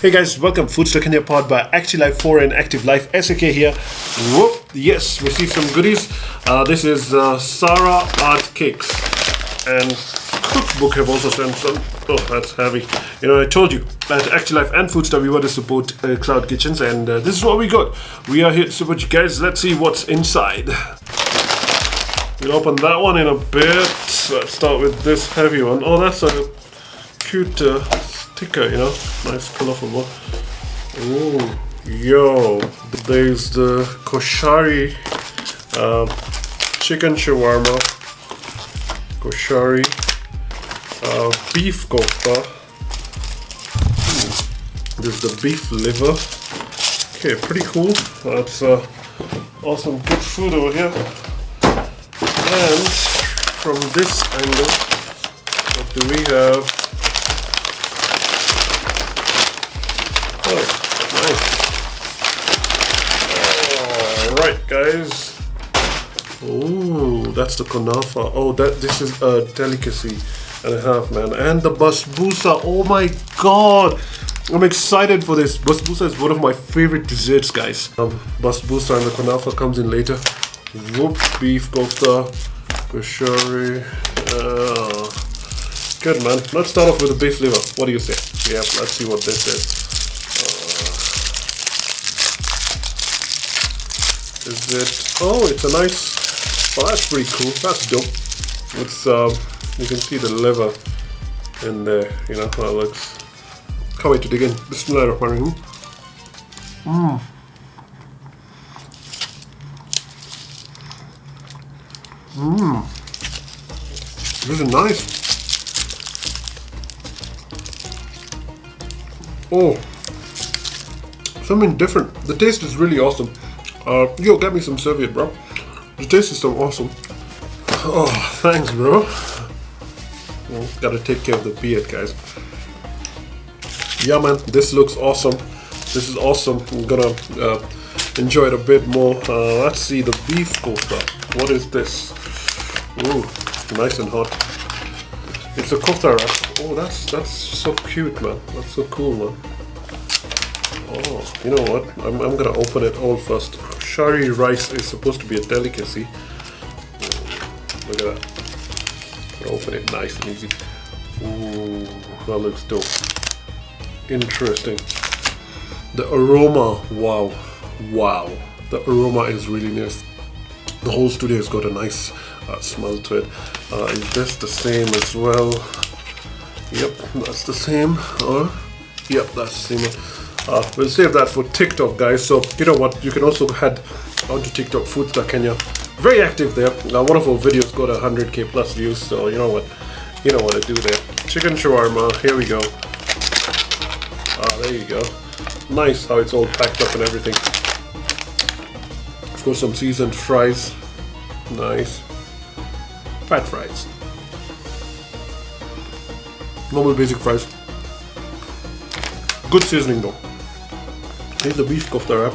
Hey guys, welcome. FoodStaKenya powered by Actilife 4 and Actilife SAK here. Whoop, yes, received some goodies. This is Sarah Art Cakes and cookbook have also sent some. Oh, that's heavy. You know, I told you that Actilife and FoodSta we want to support cloud kitchens, and this is what we got. We are here to support you guys. Let's see what's inside. We'll open that one in a bit. Let's start with this heavy one. Oh, that's a cute sticker, you know, nice colorful one. Oh, yo, there's the Koshari chicken shawarma, Koshari beef kofta. This is the beef liver. Okay, pretty cool. That's awesome, good food over here. And from this angle, what do we have? Oh, nice. Alright guys. Oh, that's the Kanafeh. Oh, this is a delicacy and a half, man. And the Basbousa. Oh my god. I'm excited for this. Basbousa is one of my favorite desserts, guys. Basbousa and the Kanafeh comes in later. Whoop, beef kofta, Koshari. Good, man. Let's start off with the beef liver. What do you say? Yeah, let's see what this is. Is it? Oh, it's a nice. Oh, that's pretty cool. That's dope. It's you can see the liver in there. You know how it looks. Can't wait to dig in. Bismillahirrahmanirrahim. This is nice. Oh, something different. The taste is really awesome. Yo, get me some serviette, bro. The taste is so awesome. Oh, thanks, bro. Well, gotta take care of the beard, guys. Yeah, man, this looks awesome. This is awesome. I'm gonna enjoy it a bit more. Let's see the beef kofta. What is this? Ooh, nice and hot. It's a kofta wrap. Oh, that's so cute, man. That's so cool, man. Oh, you know what? I'm gonna open it all first. Koshari rice is supposed to be a delicacy. Look at that. Gonna open it nice and easy. Ooh, that looks dope. Interesting. The aroma, wow. The aroma is really nice. The whole studio has got a nice smell to it. Is this the same as well? Yep, that's the same. Yep, that's the same. We'll save that for TikTok, guys. So you know what? You can also head onto TikTok, FoodStaKenya. Very active there. One of our videos got 100k plus views. So you know what? You know what to do there. Chicken shawarma. Here we go. There you go. Nice how it's all packed up and everything. Of course, some seasoned fries. Nice. Fat fries. Normal basic fries. Good seasoning though. Here's the beef kofta wrap.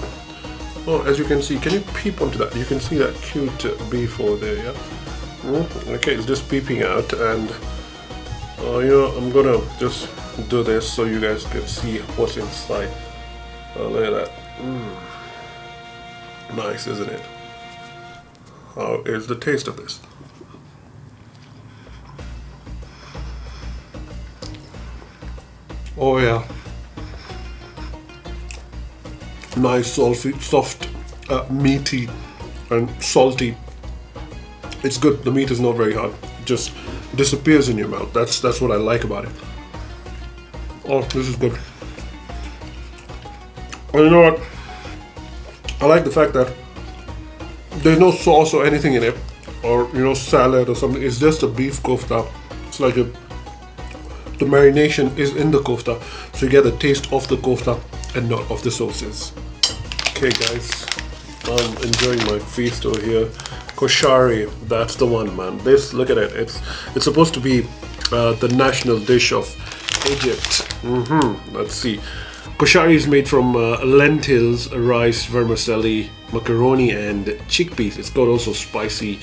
Oh, as you can see, can you peep onto that? You can see that cute beef over there, yeah? Okay, it's just peeping out, and you know, I'm gonna just do this so you guys can see what's inside. Look at that. Nice, isn't it? How is the taste of this? Oh yeah. Nice, soft, meaty and salty. It's good. The meat is not very hard. It just disappears in your mouth. That's what I like about it. Oh, this is good. And you know what? I like the fact that there's no sauce or anything in it, or you know, salad or something. It's just a beef kofta. It's like the marination is in the kofta, so you get the taste of the kofta and not of the sauces. Okay, guys, I'm enjoying my feast over here. Koshari, that's the one, man. This, look at it. It's supposed to be the national dish of Egypt. Let's see. Koshari is made from lentils, rice, vermicelli, macaroni and chickpeas. It's got also spicy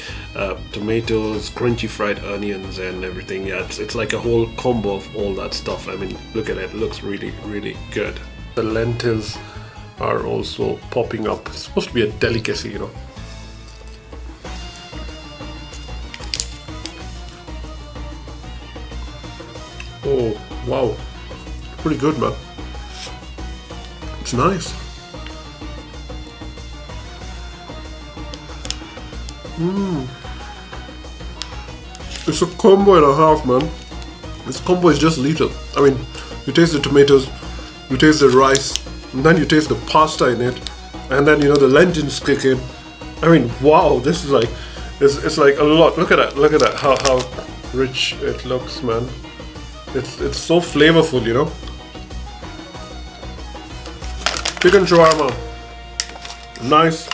tomatoes, crunchy fried onions and everything. Yeah, it's like a whole combo of all that stuff. I mean, look at it. It looks really, really good. The lentils are also popping up. It's supposed to be a delicacy, you know. Oh, wow. Pretty good, man. It's nice. It's a combo and a half, man. This combo is just lethal. I mean, you taste the tomatoes, you taste the rice, and then you taste the pasta in it, and then, you know, the lentils kick in. I mean, wow, this is like, it's like a lot. Look at that, how rich it looks, man. It's so flavorful, you know. Chicken shawarma, nice.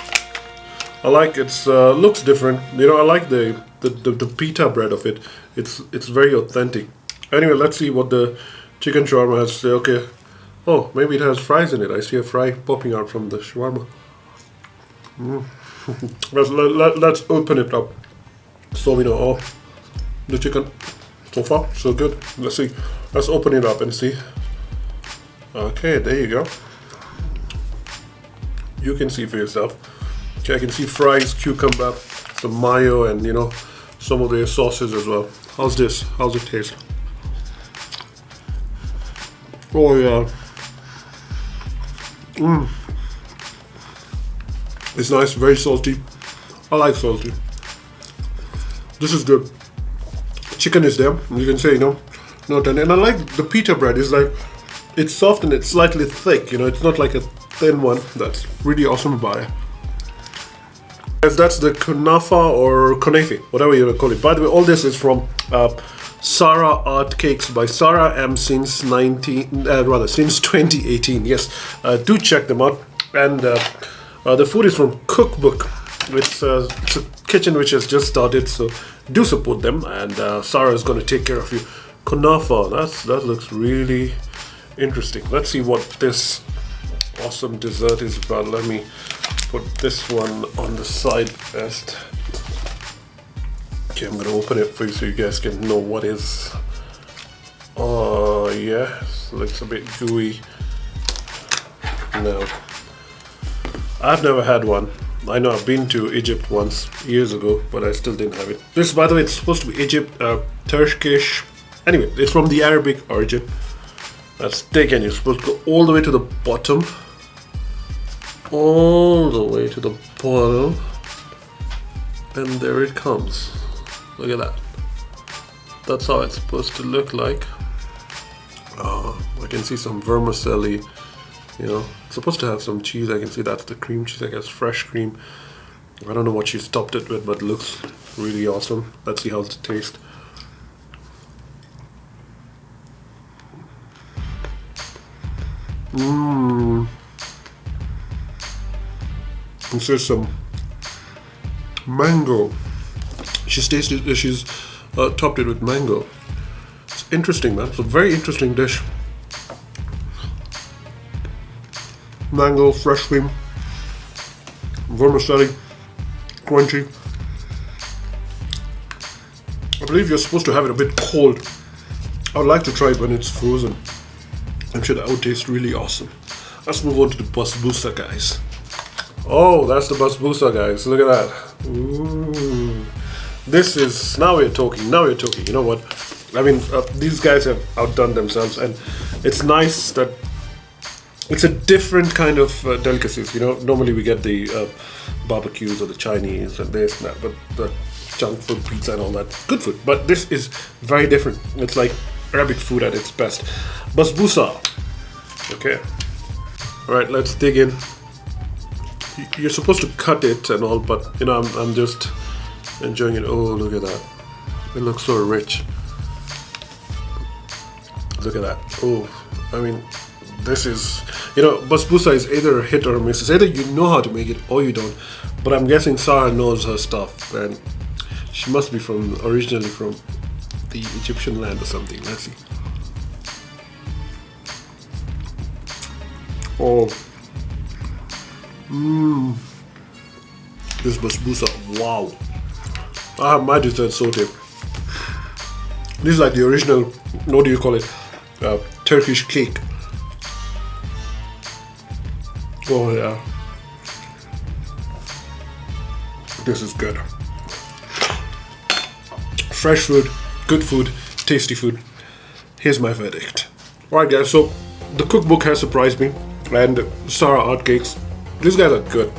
I like it. Looks different. You know, I like the pita bread of it. It's very authentic. Anyway, let's see what the chicken shawarma has to say. Okay. Oh, maybe it has fries in it. I see a fry popping out from the shawarma. Let's open it up so we know. Oh, the chicken. So far, so good. Let's see. Let's open it up and see. Okay, there you go. You can see for yourself. Okay, I can see fries, cucumber, some mayo, and, you know, some of their sauces as well. How's this? How's it taste? Oh yeah. It's nice, very salty. I like salty. This is good. Chicken is there, you can say, you know, not done. And I like the pita bread. It's like, it's soft and it's slightly thick, you know, it's not like a thin one. That's really awesome about it. Guys, that's the Kanafeh or Kanafeh, whatever you want to call it. By the way, all this is from Sarah Art Cakes by Sarah M since 2018. Yes, do check them out. And the food is from Cookbook. It's a kitchen which has just started, so do support them. And Sarah is going to take care of you. Kanafeh, that looks really interesting. Let's see what this awesome dessert is about. Let me put this one on the side first. Okay, I'm gonna open it for you so you guys can know what is. Oh yeah, looks a bit gooey. No, I've never had one. I know I've been to Egypt once years ago, but I still didn't have it. This, by the way, it's supposed to be Egypt, Turkish. Anyway, it's from the Arabic origin. That's thick, and you're supposed to go all the way to the bottom. All the way to the bottom, and there it comes. Look at that. That's how it's supposed to look like. I can see some vermicelli, you know. It's supposed to have some cheese. I can see that's the cream cheese, I guess, fresh cream. I don't know what she's topped it with, but it looks really awesome. Let's see how it tastes. This is some mango. She's topped it with mango. It's interesting, man. It's a very interesting dish. Mango, fresh cream, vermicelli, crunchy. I believe you're supposed to have it a bit cold. I would like to try it when it's frozen. I'm sure that would taste really awesome. Let's move on to the Basbousa, guys. Oh, that's the Basbousa, guys. Look at that. Ooh. This is, now we're talking. You know what? I mean, these guys have outdone themselves, and it's nice that it's a different kind of delicacies. You know, normally we get the barbecues or the Chinese and this and that, but the junk food, pizza and all that, good food. But this is very different. It's like Arabic food at its best. Basbousa. Okay. All right, let's dig in. You're supposed to cut it and all, but you know, I'm just enjoying it. Oh, look at that. It looks so rich. Look at that. Oh, I mean, this is, you know, Basbousa is either a hit or a miss. It's either you know how to make it or you don't. But I'm guessing Sarah knows her stuff, and she must be originally from the Egyptian land or something. Let's see. Oh. This Basbousa, wow. I have my dessert sorted. This is like the original, what do you call it? Turkish cake. Oh yeah. This is good. Fresh food, good food, tasty food. Here's my verdict. Alright guys, so the cookbook has surprised me, and Sarah Art Cakes, these guys are good.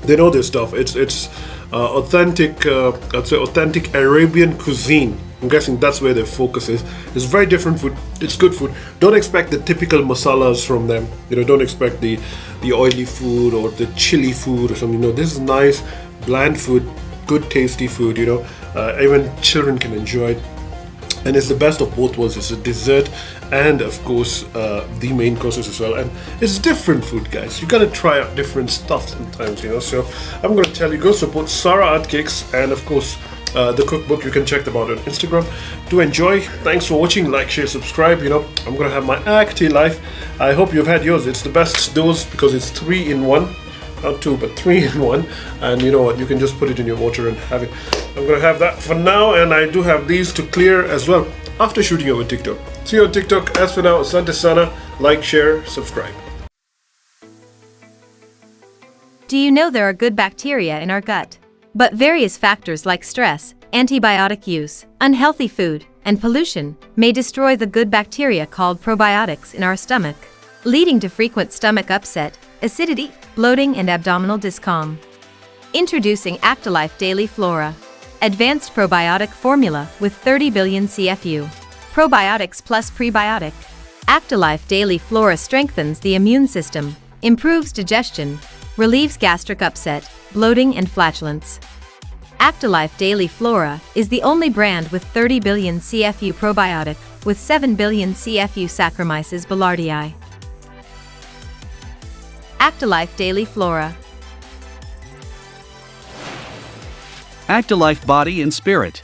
They know their stuff. It's authentic, I'd say authentic Arabian cuisine. I'm guessing that's where their focus is. It's very different food. It's good food. Don't expect the typical masalas from them. You know, don't expect the oily food or the chili food or something. You know, this is nice, bland food, good tasty food. You know, even children can enjoy it. And it's the best of both worlds. It's a dessert and of course the main courses as well. And it's different food, guys. You gotta try out different stuff sometimes, you know. So I'm gonna tell you, go support Sarah Art Cakes and of course the cookbook. You can check them out on Instagram. Do enjoy. Thanks for watching. Like, share, subscribe. You know, I'm gonna have my Actilife. I hope you've had yours. It's the best dose because it's 3 in 1. Not 2 but 3 in 1, and you know what, you can just put it in your water and have it. I'm gonna have that for now, and I do have these to clear as well after shooting over TikTok. See you on TikTok. As for now, Asante Sana. Like, share, subscribe. Do you know there are good bacteria in our gut? But various factors like stress, antibiotic use, unhealthy food, and pollution may destroy the good bacteria called probiotics in our stomach, leading to frequent stomach upset, acidity, bloating, and abdominal discom. Introducing Actilife Daily Flora, advanced probiotic formula with 30 billion CFU. Probiotics plus prebiotic. Actilife Daily Flora strengthens the immune system, improves digestion, relieves gastric upset, bloating, and flatulence. Actilife Daily Flora is the only brand with 30 billion CFU probiotic with 7 billion CFU Saccharomyces boulardii. Actilife Daily Flora. Actilife Body and Spirit.